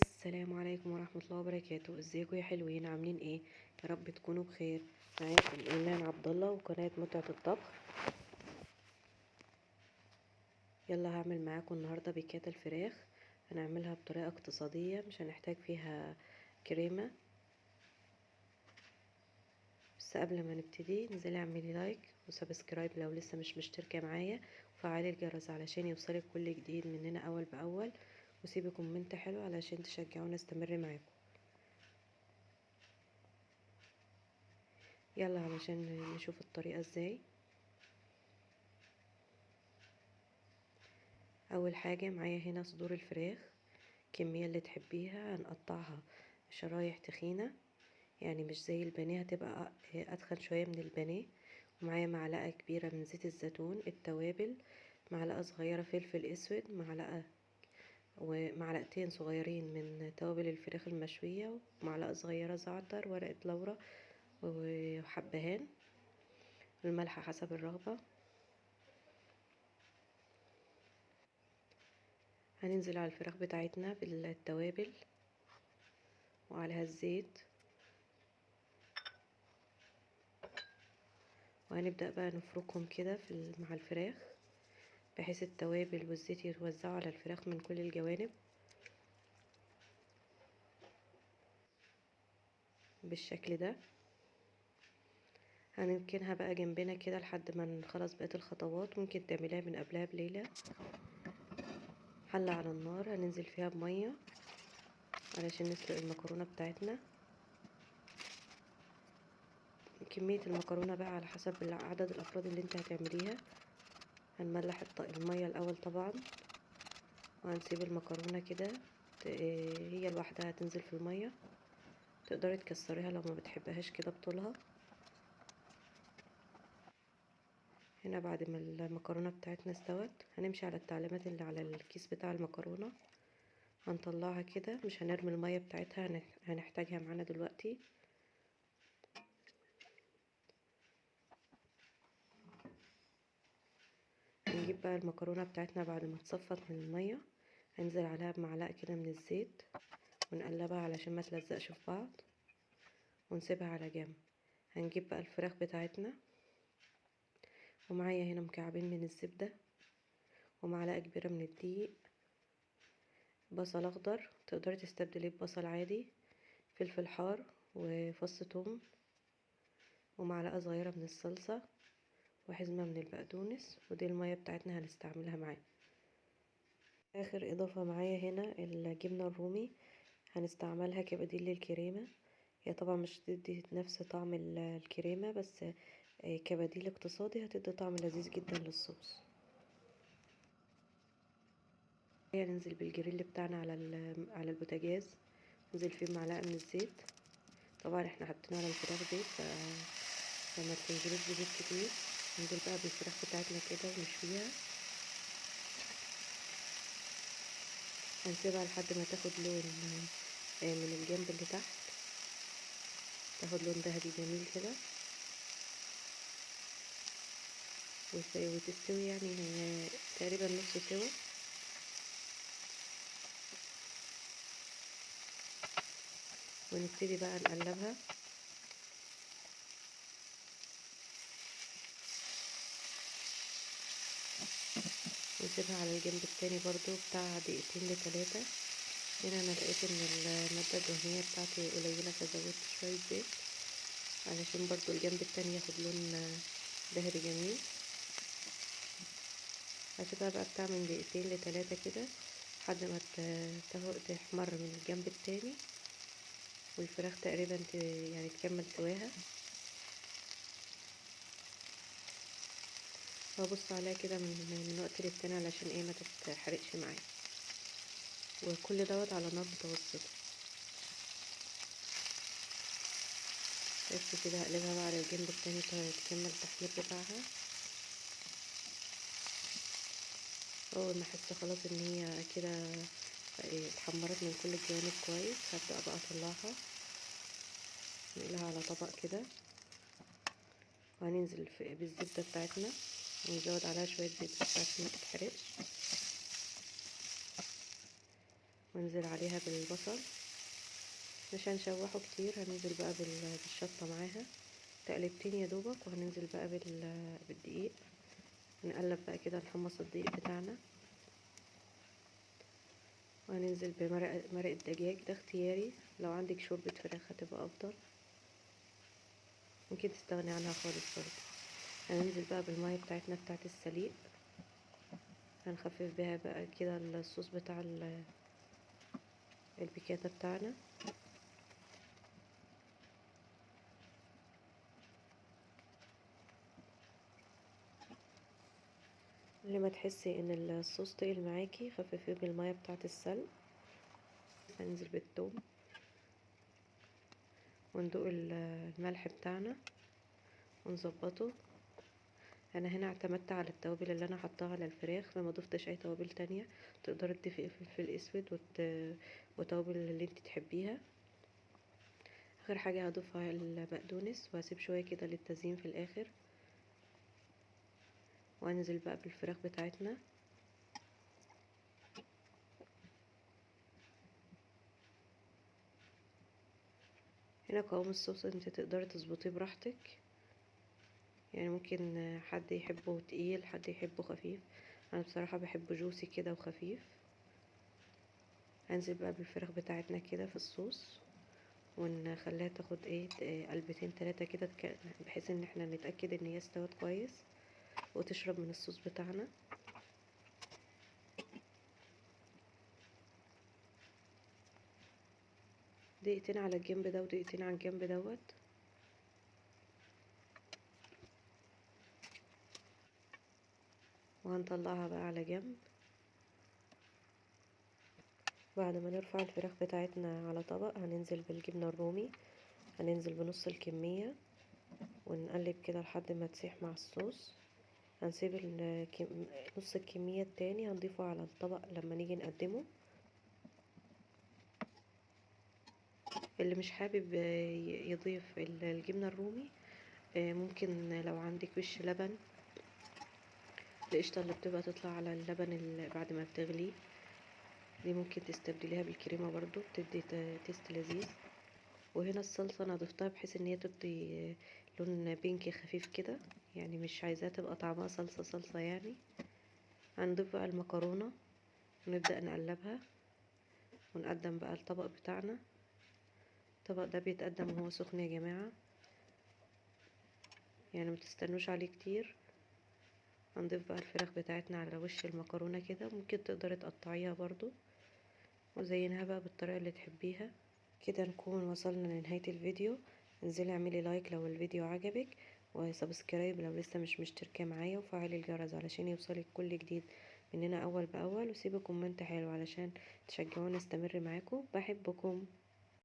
السلام عليكم ورحمة الله وبركاته. ازيكم يا حلوين؟ عاملين ايه؟ يا رب تكونوا بخير. معاكم ايمان عبد الله وقناة متعة الطبخ. يلا هعمل معاكم النهاردة بيكات الفراخ. هنعملها بطريقة اقتصادية، مش هنحتاج فيها كريمة. بس قبل ما نبتدي انزلي اعملي لايك وسبسكرايب لو لسه مش مشتركة معايا، وفعلي الجرس علشان يوصلك كل جديد مننا اول باول، وسيبي كومنت حلو علشان تشجعونا استمر معاكم. يلا علشان نشوف الطريقة ازاي. اول حاجة معايا هنا صدور الفراخ، الكمية اللي تحبيها هنقطعها شرايح تخينة، يعني مش زي البانيه، هتبقى اتخن شوية من البانيه. ومعايا معلقة كبيرة من زيت الزيتون، التوابل، معلقة صغيرة فلفل اسود، ومعلقتين صغيرين من توابل الفراخ المشوية، ومعلقة صغيرة زعتر، ورقة لورا، وحبهان، الملح حسب الرغبة. هننزل على الفراخ بتاعتنا بالتوابل وعليها الزيت، وهنبدأ بقى نفركهم كده مع الفراخ، بحيث التوابل والزيت يتوزعوا على الفراخ من كل الجوانب بالشكل ده. هنركنها بقى جنبنا كده لحد ما نخلص بقية الخطوات. ممكن تعمليها من قبلها بليلة. حلة على النار هننزل فيها بمية علشان نسلق المكرونة بتاعتنا. كمية المكرونة بقى على حسب عدد الأفراد اللي انت هتعمليها. هنملح المية الأول طبعا، وهنسيب المكرونة كده هي لوحدها تنزل في المية. تقدري تكسريها لو ما بتحبهاش كده بطولها. هنا بعد ما المكرونة بتاعتنا استوت، هنمشي على التعليمات اللي على الكيس بتاع المكرونة. هنطلعها كده، مش هنرمي المية بتاعتها، هنحتاجها معانا دلوقتي. هنجيب بقى المكرونة بتاعتنا بعد ما تصفت من المية، هنزل عليها بمعلقة كده من الزيت، ونقلبها علشان ما تلزقش في بعض، ونسيبها على جنب. هنجيب بقى الفراخ بتاعتنا، ومعايا هنا مكعبين من الزبدة، ومعلقة كبيرة من الدقيق، بصل اخضر تقدري تستبدليه ببصل عادي، فلفل حار، وفص ثوم، ومعلقة صغيرة من الصلصة، وحزمة من البقدونس. ودي المية بتاعتنا هنستعملها معاه. اخر اضافة معايا هنا الجبنة الرومي، هنستعملها كبديل للكريمة. هي طبعا مش هتدي نفس طعم الكريمة، بس كبديل اقتصادي هتدي طعم لذيذ جدا للصوص. ننزل بالجريل بتاعنا على البوتاجاز، ننزل فيه معلقة من الزيت. طبعا احنا حاطين على الفراخ زيت، فما تنزلوش بزيت كتير. ننزل بقى بالفراخ بتاعتنا كده ونشويها. هنسيبها لحد ما تاخد لون من الجنب اللي تحت، تاخد لون ذهبي جميل كده وتستوي، يعني هي تقريبا نص سوا. ونبتدي بقى نقلبها، ونسيبها على الجنب التاني برضو بتاع دقيقتين لتلاتة. هنا انا لقيت ان المادة الدهنية بتاعتي قليلة، فزودت شوية زيت علشان برضو الجنب التاني ياخد لون ذهبي جميل. هسيبها بقى بتاع من دقيقتين لتلاتة كده لحد ما تحمر من الجنب التاني، والفراخ تقريبا يعني تكمل سواها. وابص عليها كده من وقت للتاني علشان ايه ما تتحرقش معايا، وكل دوت على نار متوسطة. بس كده هقلبها بقى على الجنب التاني تكمل التحمير بتاعها. اول ما احس خلاص ان هي كده اتحمرت من كل الجوانب كويس، هبدأ بقى اطلعها، نقلها على طبق كده، وهننزل بالزبدة بتاعتنا، ونزود عليها شوية زيت بس عشان ما تتحرقش. وانزل عليها بالبصل، مش هنشوحه كتير، هننزل بقى بالشطة معاها تقلبتين يا دوبك، وهننزل بقى بالدقيق، نقلب بقى كده، نحمص الدقيق بتاعنا، وهننزل مرق الدجاج، ده اختياري، لو عندك شوربة فراخ هتبقى افضل، ممكن تستغني عنها خالص برضه. هننزل بقى بالمية بتاعتنا بتاعت السليق، هنخفف بيها بقى كده الصوص بتاع البيكاتا بتاعنا. لما تحسي ان الصوص تقل معاكي خففيه بالمية بتاعت السلق. هننزل بالثوم، وندوق الملح بتاعنا ونظبطه. انا هنا اعتمدت على التوابل اللي انا حطاها على الفراخ، فما ضفتش اي توابل تانية، تقدري تضيفي فلفل اسود وتوابل اللي انت تحبيها. اخر حاجة هضيفها البقدونس، وهسيب شوية كده للتزيين في الاخر، وانزل بقى بالفراخ بتاعتنا. هنا قوام الصوص انت تقدري تظبطيه براحتك، يعني ممكن حد يحبه تقيل، حد يحبه خفيف، انا بصراحة بحبه جوسي كده وخفيف. هنزل بقى بالفراخ بتاعتنا كده في الصوص، ونخليها تاخد قلبتين تلاتة كده، بحيث ان احنا نتأكد ان هي استوت كويس وتشرب من الصوص بتاعنا. دقيقتين على الجنب ده ودقيقتين على الجنب دوت، وهنطلعها بقى على جنب. بعد ما نرفع الفراخ بتاعتنا على طبق، هننزل بالجبنة الرومي، هننزل بنص الكمية، ونقلب كده لحد ما تسيح مع الصوص. هنسيب نص الكمية التاني هنضيفه على الطبق لما نيجي نقدمه. اللي مش حابب يضيف الجبنة الرومي، ممكن لو عندك وش لبن، القشطة اللي بتبقى تطلع على اللبن اللي بعد ما بتغليه دي، ممكن تستبدليها بالكريمة برضو، بتدي تيست لذيذ. وهنا الصلصة انا ضفتها بحيث ان هي تدي لون بينكي خفيف كده، يعني مش عايزاها تبقى طعمها صلصة صلصة يعني. هنضيف بقى المكرونة ونبدأ نقلبها، ونقدم بقى الطبق بتاعنا. الطبق ده بيتقدم وهو سخن يا جماعة، يعني متستنوش عليه كتير. هنضيف بقى الفراخ بتاعتنا على وش المكرونة كده، ممكن تقدري تقطعيها برضو، وزينها بقى بالطريقة اللي تحبيها. كده نكون وصلنا لنهاية الفيديو. انزلي اعملي لايك لو الفيديو عجبك، وسبسكرايب لو لسه مش مشتركة معايا، وفعلي الجرس علشان يوصلك كل جديد مننا اول باول، وسيبي كومنت حلو علشان تشجعوني استمر معاكم. بحبكم.